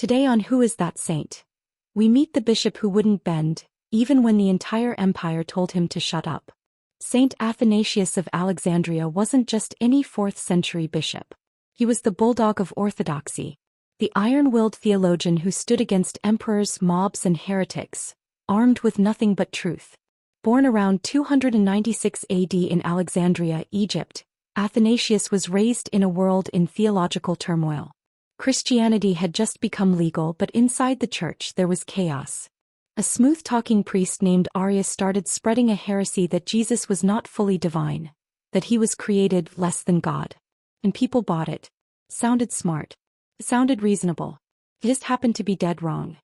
Today on Who is That Saint? We meet the bishop who wouldn't bend, even when the entire empire told him to shut up. Saint Athanasius of Alexandria wasn't just any 4th-century bishop. He was the bulldog of orthodoxy, the iron-willed theologian who stood against emperors, mobs and heretics, armed with nothing but truth. Born around 296 AD in Alexandria, Egypt, Athanasius was raised in a world in theological turmoil. Christianity had just become legal, but inside the church there was chaos. A smooth-talking priest named Arius started spreading a heresy that Jesus was not fully divine, that he was created less than God. And people bought it. Sounded smart. Sounded reasonable. It just happened to be dead wrong.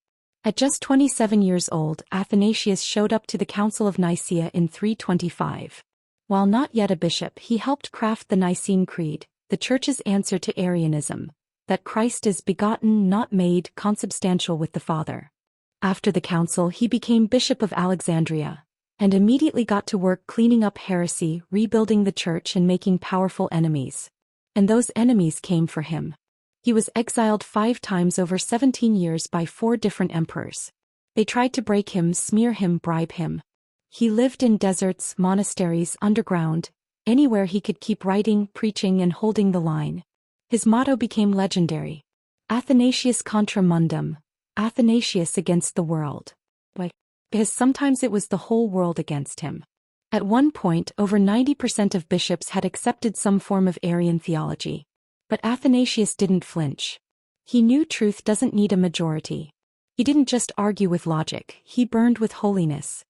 At just 27 years old, Athanasius showed up to the Council of Nicaea in 325. While not yet a bishop, he helped craft the Nicene Creed, the Church's answer to Arianism, that Christ is begotten, not made, consubstantial with the Father. After the council, he became Bishop of Alexandria, and immediately got to work cleaning up heresy, rebuilding the church and making powerful enemies. And those enemies came for him. He was exiled 5 times over 17 years by 4 different emperors. They tried to break him, smear him, bribe him. He lived in deserts, monasteries, underground, anywhere he could keep writing, preaching and holding the line. His motto became legendary. Athanasius contra mundum, Athanasius against the world. Why? Because sometimes it was the whole world against him. At one point, over 90% of bishops had accepted some form of Arian theology. But Athanasius didn't flinch. He knew truth doesn't need a majority. He didn't just argue with logic, he burned with holiness.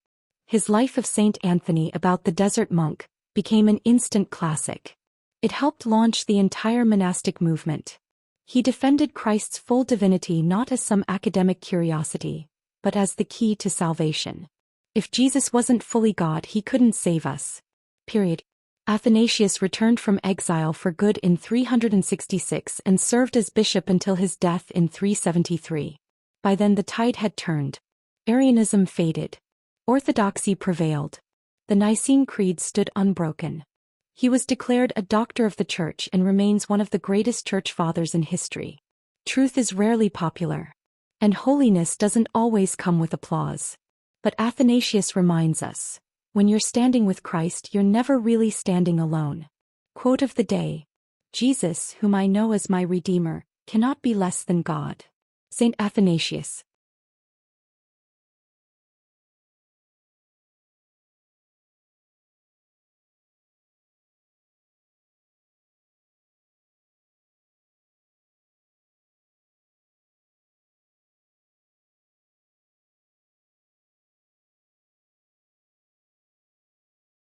His Life of Saint Anthony about the desert monk became an instant classic. It helped launch the entire monastic movement. He defended Christ's full divinity not as some academic curiosity, but as the key to salvation. If Jesus wasn't fully God, he couldn't save us. Period. Athanasius returned from exile for good in 366 and served as bishop until his death in 373. By then the tide had turned. Arianism faded. Orthodoxy prevailed. The Nicene Creed stood unbroken. He was declared a doctor of the church and remains one of the greatest church fathers in history. Truth is rarely popular. And holiness doesn't always come with applause. But Athanasius reminds us, when you're standing with Christ, you're never really standing alone. Quote of the day: Jesus, whom I know as my Redeemer, cannot be less than God. Saint Athanasius.